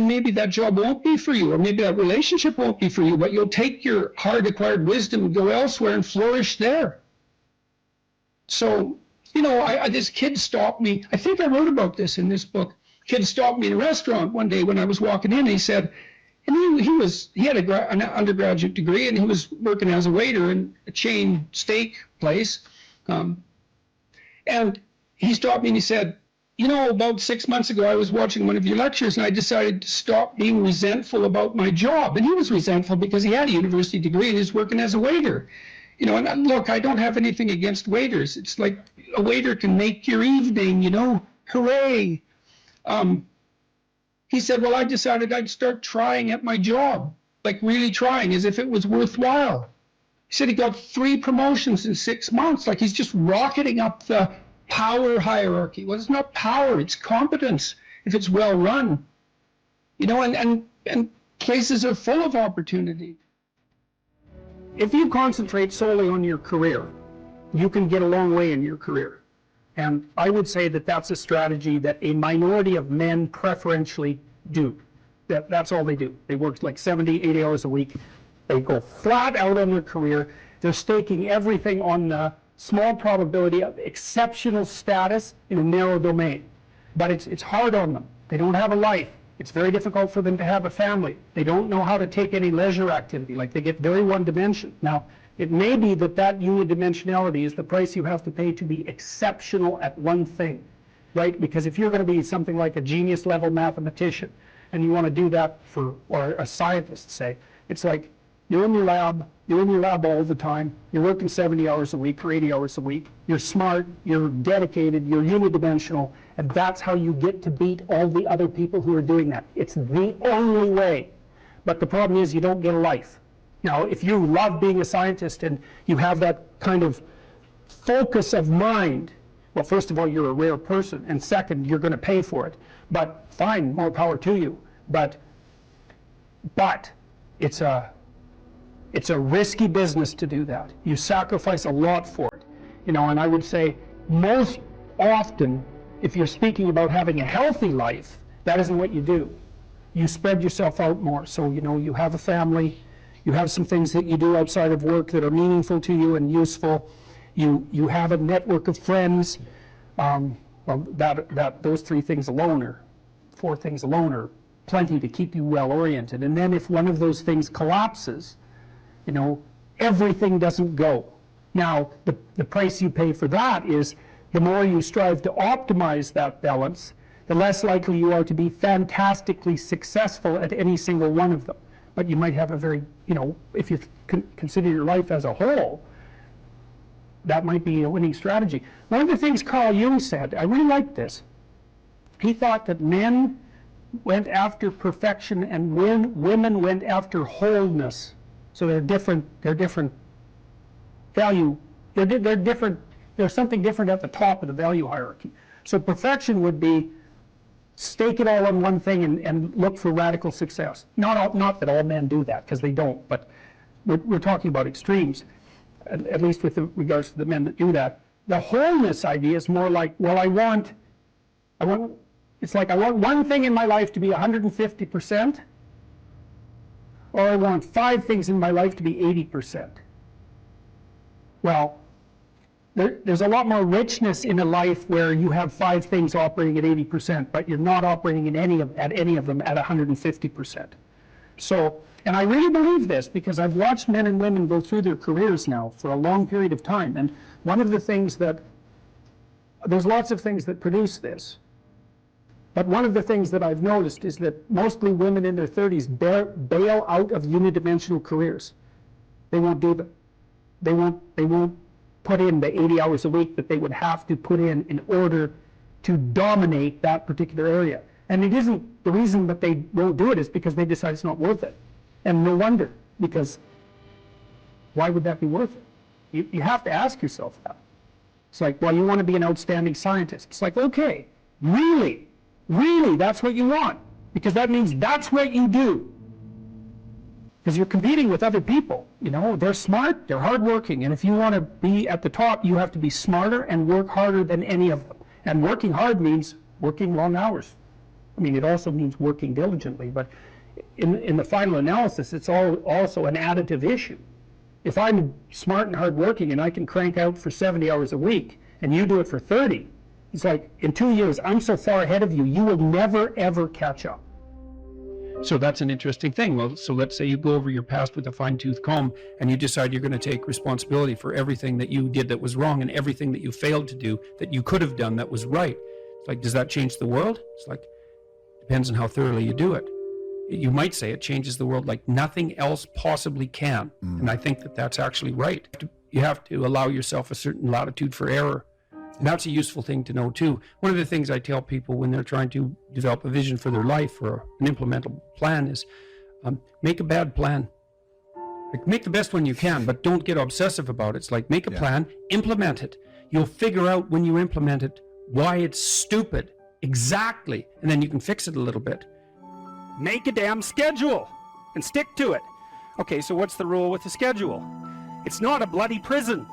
maybe that job won't be for you, or maybe that relationship won't be for you, but you'll take your hard-acquired wisdom and go elsewhere and flourish there. So, you know, this kid stopped me. I think I wrote about this in this book. Kid stopped me in a restaurant one day when I was walking in. He said, and he had an undergraduate degree, and he was working as a waiter in a chain steak place. And he stopped me and he said, you know, about 6 months ago, I was watching one of your lectures, and I decided to stop being resentful about my job. And he was resentful because he had a university degree and he was working as a waiter. You know, and look, I don't have anything against waiters. It's like a waiter can make your evening, you know, hooray. He said, well, I decided I'd start trying at my job, like really trying, as if it was worthwhile. He said he got 3 promotions in 6 months, like he's just rocketing up the power hierarchy. Well, it's not power, it's competence if it's well run. You know, and Places are full of opportunity. If you concentrate solely on your career, you can get a long way in your career. And I would say that that's a strategy that a minority of men preferentially do. That's all they do. They work like 70, 80 hours a week. They go flat out on their career. They're staking everything on the small probability of exceptional status in a narrow domain. But it's hard on them. They don't have a life. It's very difficult for them to have a family. They don't know how to take any leisure activity. Like, they get very one-dimensional. Now, it may be that unidimensionality is the price you have to pay to be exceptional at one thing, right? Because if you're going to be something like a genius-level mathematician, and you want to do that or a scientist, say, it's like you're in your lab all the time, you're working 70 hours a week or 80 hours a week, you're smart, you're dedicated, you're unidimensional, and that's how you get to beat all the other people who are doing that. It's the only way. But the problem is you don't get a life. Now, if you love being a scientist and you have that kind of focus of mind, well, first of all, you're a rare person, and second, you're going to pay for it. But fine, more power to you. But it's a risky business to do that. You sacrifice a lot for it. And I would say most often, if you're speaking about having a healthy life, that isn't what you do. You spread yourself out more. So, you have a family, you have some things that you do outside of work that are meaningful to you and useful. You have a network of friends. Those 3 things alone, or 4 things alone, are plenty to keep you well oriented. And then if one of those things collapses, everything doesn't go. Now, the price you pay for that is the more you strive to optimize that balance, the less likely you are to be fantastically successful at any single one of them. But you might have a very, if you consider your life as a whole, that might be a winning strategy. One of the things Carl Jung said, I really liked this. He thought that men went after perfection and women went after wholeness. So they're different value. They're different. There's something different at the top of the value hierarchy. So perfection would be stake it all on one thing and look for radical success. Not that all men do that, because they don't, but we're talking about extremes, at least with regards to the men that do that. The wholeness idea is more like, well, I want one thing in my life to be 150%, or I want 5 things in my life to be 80%. Well, there's a lot more richness in a life where you have 5 things operating at 80%, but you're not operating at any of them at 150%. So, and I really believe this because I've watched men and women go through their careers now for a long period of time, and one of the things there's lots of things that produce this, but one of the things that I've noticed is that mostly women in their 30s bail out of unidimensional careers. They won't do them. They won't put in the 80 hours a week that they would have to put in order to dominate that particular area. And it isn't, the reason that they won't do it is because they decide it's not worth it. And no wonder, because why would that be worth it? You have to ask yourself that. It's like, well, you want to be an outstanding scientist. It's like, okay, really, that's what you want, because that means that's what you do. Because you're competing with other people, they're smart, they're hardworking, and if you want to be at the top, you have to be smarter and work harder than any of them. And working hard means working long hours. I mean, it also means working diligently, but in the final analysis, it's also an additive issue. If I'm smart and hardworking and I can crank out for 70 hours a week, and you do it for 30, it's like, in 2 years, I'm so far ahead of you, you will never, ever catch up. So that's an interesting thing. Well, so let's say you go over your past with a fine-tooth comb and you decide you're going to take responsibility for everything that you did that was wrong and everything that you failed to do that you could have done that was right. It's like, does that change the world? It's like, depends on how thoroughly you do it. You might say it changes the world like nothing else possibly can. And I think that that's actually right. You have to allow yourself a certain latitude for error. And that's a useful thing to know too. One of the things I tell people when they're trying to develop a vision for their life or an implementable plan is make a bad plan. Like, make the best one you can, but don't get obsessive about it. It's like, make a plan, implement it. You'll figure out when you implement it why it's stupid. Exactly. And then you can fix it a little bit. Make a damn schedule. and stick to it. Okay, so what's the rule with the schedule? It's not a bloody prison.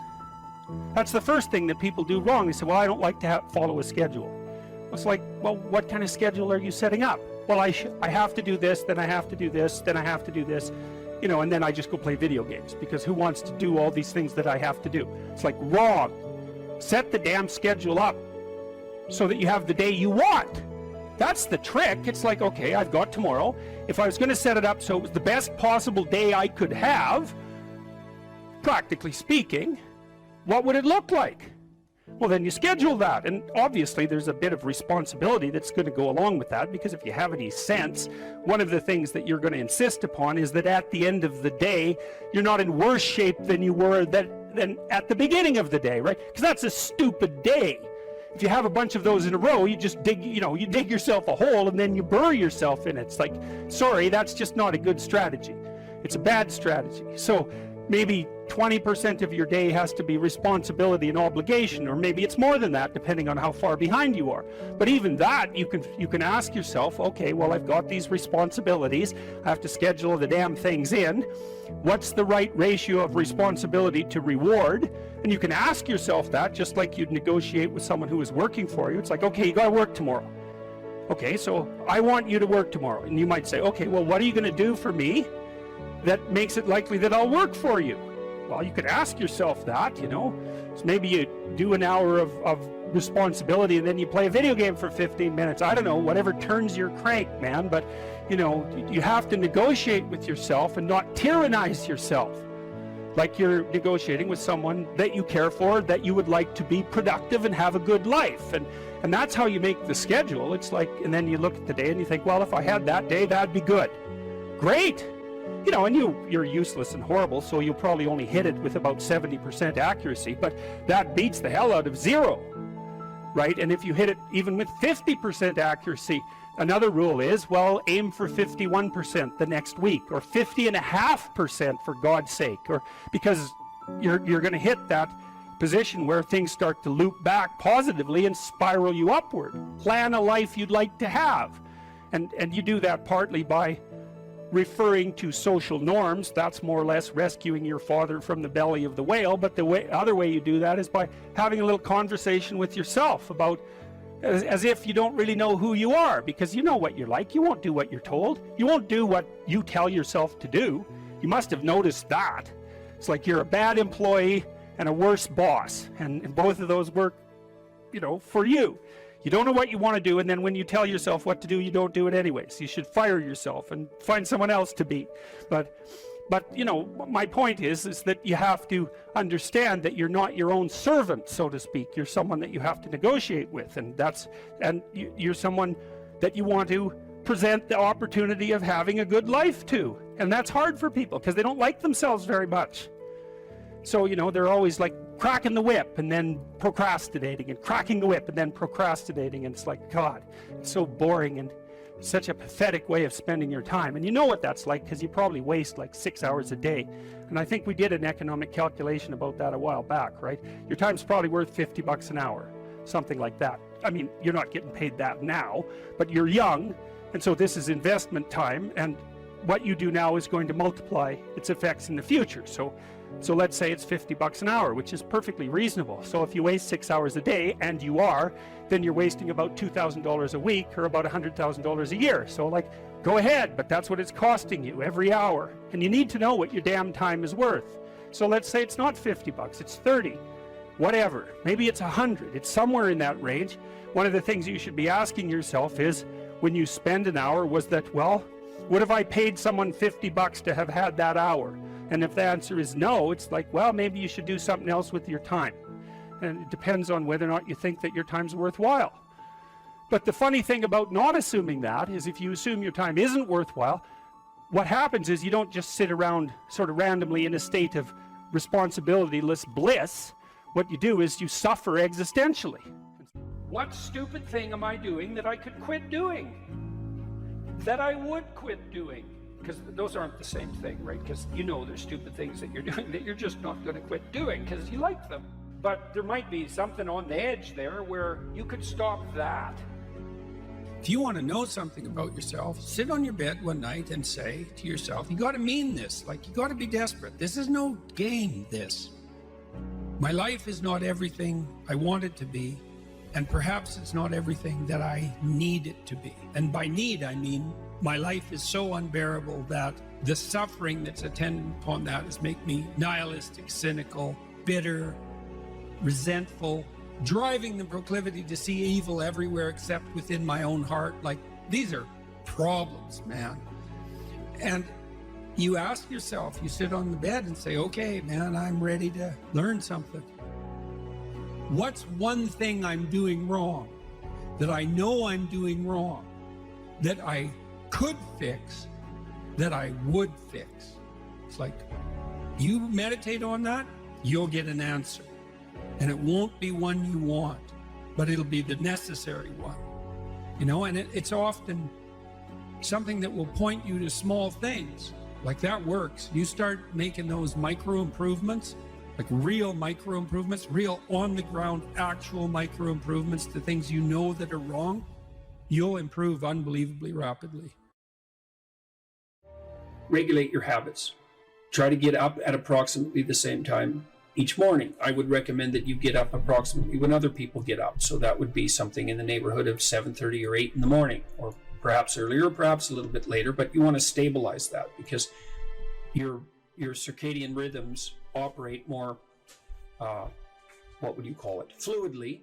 That's the first thing that people do wrong. They say, well, I don't like to follow a schedule. It's like, well, what kind of schedule are you setting up? Well, I have to do this, then I have to do this, then I have to do this, you know, and then I just go play video games, because who wants to do all these things that I have to do? It's like, wrong. Set the damn schedule up so that you have the day you want. That's the trick. It's like, okay, I've got tomorrow. If I was going to set it up so it was the best possible day I could have, practically speaking, what would it look like? Well, then you schedule that, and obviously there's a bit of responsibility that's going to go along with that, because if you have any sense, one of the things that you're going to insist upon is that at the end of the day, you're not in worse shape than you were than at the beginning of the day, right? Because that's a stupid day. If you have a bunch of those in a row, you just dig, you dig yourself a hole and then you bury yourself in it. It's like, sorry, that's just not a good strategy. It's a bad strategy. So maybe 20% of your day has to be responsibility and obligation, or maybe it's more than that, depending on how far behind you are. But even that, you can ask yourself, okay, well, I've got these responsibilities. I have to schedule the damn things in. What's the right ratio of responsibility to reward? And you can ask yourself that, just like you'd negotiate with someone who is working for you. It's like, okay, you got to work tomorrow. Okay, so I want you to work tomorrow. And you might say, okay, well, what are you going to do for me that makes it likely that I'll work for you? Well, you could ask yourself that, you know. So maybe you do an hour of responsibility and then you play a video game for 15 minutes. I don't know, whatever turns your crank, man. But, you know, you have to negotiate with yourself and not tyrannize yourself. Like you're negotiating with someone that you care for, that you would like to be productive and have a good life. And that's how you make the schedule. It's like, and then you look at the day and you think, well, if I had that day, that'd be good. Great. You know, and you're useless and horrible, so you'll probably only hit it with about 70% accuracy, but that beats the hell out of 0, right? And if you hit it even with 50% accuracy, another rule is, well, aim for 51% the next week, or 50.5% for God's sake, or because you're going to hit that position where things start to loop back positively and spiral you upward. Plan a life you'd like to have, and you do that partly by referring to social norms. That's more or less rescuing your father from the belly of the whale. But the other way you do that is by having a little conversation with yourself about, as if you don't really know who you are, because you know what you're like. You won't do what you're told. You won't do what you tell yourself to do. You must have noticed that. It's like you're a bad employee and a worse boss, and both of those work, you know, for you. You don't know what you want to do, and then when you tell yourself what to do, you don't do it anyways. You should fire yourself and find someone else to beat. But you know, my point is that you have to understand that you're not your own servant, so to speak. You're someone that you have to negotiate with, and you're someone that you want to present the opportunity of having a good life to. And that's hard for people because they don't like themselves very much. So, you know, they're always like cracking the whip and then procrastinating, and cracking the whip and then procrastinating. And it's like, God, it's so boring and such a pathetic way of spending your time. And you know what that's like, because you probably waste like 6 hours a day. And I think we did an economic calculation about that a while back, right? Your time's probably worth $50 an hour, something like that. I mean, you're not getting paid that now, but you're young, and so this is investment time, and what you do now is going to multiply its effects in the future. So let's say it's $50 an hour, which is perfectly reasonable. So if you waste 6 hours a day, and you are, then you're wasting about $2,000 a week, or about $100,000 a year. So like, go ahead, but that's what it's costing you every hour. And you need to know what your damn time is worth. So let's say it's not $50, it's 30, whatever. Maybe it's 100, it's somewhere in that range. One of the things you should be asking yourself is, when you spend an hour, was that, well, what if I paid someone $50 to have had that hour? And if the answer is no, it's like, well, maybe you should do something else with your time. And it depends on whether or not you think that your time's worthwhile. But the funny thing about not assuming that is, if you assume your time isn't worthwhile, what happens is you don't just sit around sort of randomly in a state of responsibilityless bliss. What you do is you suffer existentially. What stupid thing am I doing that I could quit doing? That I would quit doing? Because those aren't the same thing, right? Because you know there's stupid things that you're doing that you're just not going to quit doing because you like them. But there might be something on the edge there where you could stop that. If you want to know something about yourself, sit on your bed one night and say to yourself, you got to mean this, like you got to be desperate. This is no game, this. My life is not everything I want it to be, and perhaps it's not everything that I need it to be. And by need, I mean my life is so unbearable that the suffering that's attendant upon that is make me nihilistic, cynical, bitter, resentful, driving the proclivity to see evil everywhere except within my own heart. Like, these are problems, man. And you ask yourself, you sit on the bed and say, okay, man, I'm ready to learn something. What's one thing I'm doing wrong that I know I'm doing wrong that I could fix, that I would fix? It's like, you meditate on that, you'll get an answer. And it won't be one you want, but it'll be the necessary one. You know, and it's often something that will point you to small things. Like, that works. You start making those micro improvements, like real micro improvements, real on the ground, actual micro improvements to things you know that are wrong, you'll improve unbelievably rapidly. Regulate your habits. Try to get up at approximately the same time each morning. I would recommend that you get up approximately when other people get up. So that would be something in the neighborhood of 7:30 or 8 in the morning, or perhaps earlier, perhaps a little bit later, but you want to stabilize that because your circadian rhythms operate more, what would you call it, fluidly,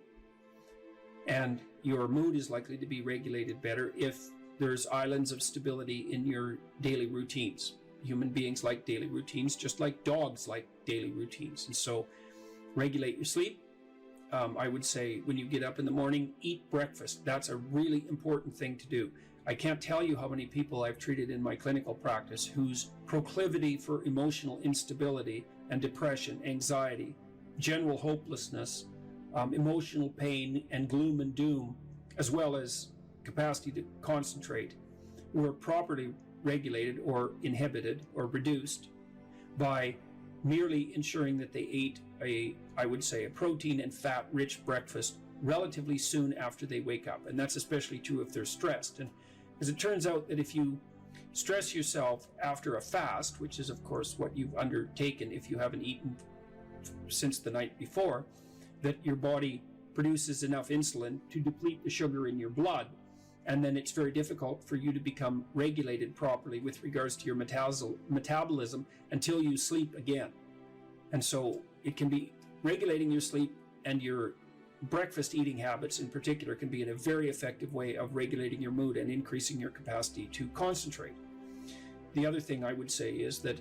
and your mood is likely to be regulated better if there's islands of stability in your daily routines. Human beings like daily routines, just like dogs like daily routines. And so regulate your sleep. I would say when you get up in the morning, eat breakfast. That's a really important thing to do. I can't tell you how many people I've treated in my clinical practice whose proclivity for emotional instability and depression, anxiety, general hopelessness, emotional pain and gloom and doom, as well as capacity to concentrate, were properly regulated or inhibited or reduced by merely ensuring that they ate I would say a protein and fat rich breakfast relatively soon after they wake up. And that's especially true if they're stressed. And as it turns out that if you stress yourself after a fast, which is of course what you've undertaken if you haven't eaten since the night before, that your body produces enough insulin to deplete the sugar in your blood. And then it's very difficult for you to become regulated properly with regards to your metabolism until you sleep again. And so it can be regulating your sleep, and your breakfast eating habits in particular can be in a very effective way of regulating your mood and increasing your capacity to concentrate. The other thing I would say is that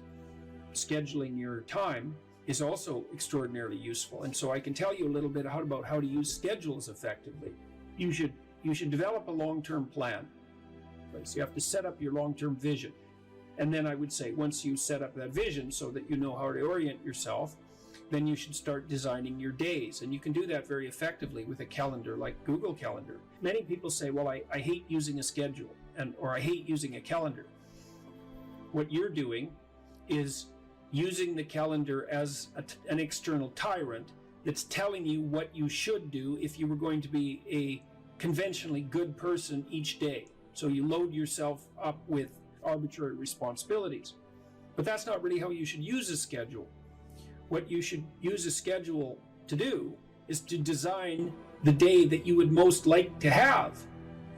scheduling your time is also extraordinarily useful. And so I can tell you a little bit about how to use schedules effectively. You should develop a long-term plan. Right? So you have to set up your long-term vision. And then I would say once you set up that vision so that you know how to orient yourself, then you should start designing your days. And you can do that very effectively with a calendar like Google Calendar. Many people say, well, I hate using a schedule or I hate using a calendar. What you're doing is using the calendar as an external tyrant that's telling you what you should do if you were going to be a conventionally good person each day. So you load yourself up with arbitrary responsibilities. But that's not really how you should use a schedule. What you should use a schedule to do is to design the day that you would most like to have.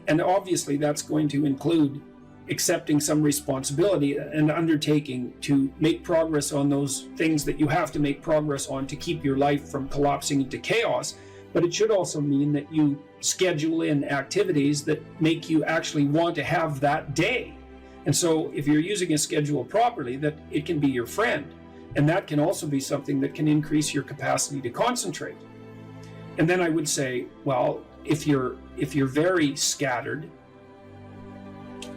And obviously that's going to include accepting some responsibility and undertaking to make progress on those things that you have to make progress on to keep your life from collapsing into chaos. But it should also mean that you schedule in activities that make you actually want to have that day. And so if you're using a schedule properly, that it can be your friend. And that can also be something that can increase your capacity to concentrate. And then I would say, well, if you're very scattered,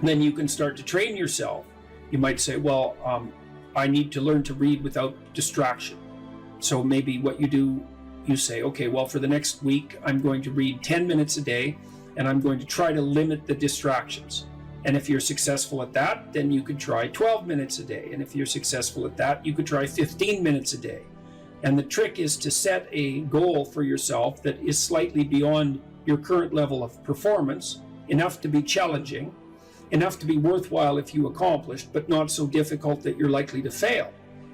then you can start to train yourself. You might say, well, I need to learn to read without distraction. So maybe what you do, you say, okay, well, for the next week, I'm going to read 10 minutes a day, and I'm going to try to limit the distractions. And if you're successful at that, then you could try 12 minutes a day. And if you're successful at that, you could try 15 minutes a day. And the trick is to set a goal for yourself that is slightly beyond your current level of performance, enough to be challenging, enough to be worthwhile if you accomplished, but not so difficult that you're likely to fail.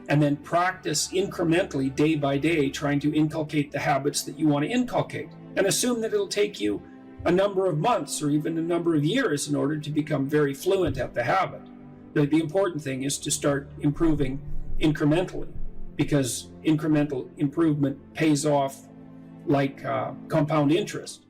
And then practice incrementally, day by day, trying to inculcate the habits that you want to inculcate. And assume that it'll take you a number of months or even a number of years in order to become very fluent at the habit. The important thing is to start improving incrementally, because incremental improvement pays off like compound interest.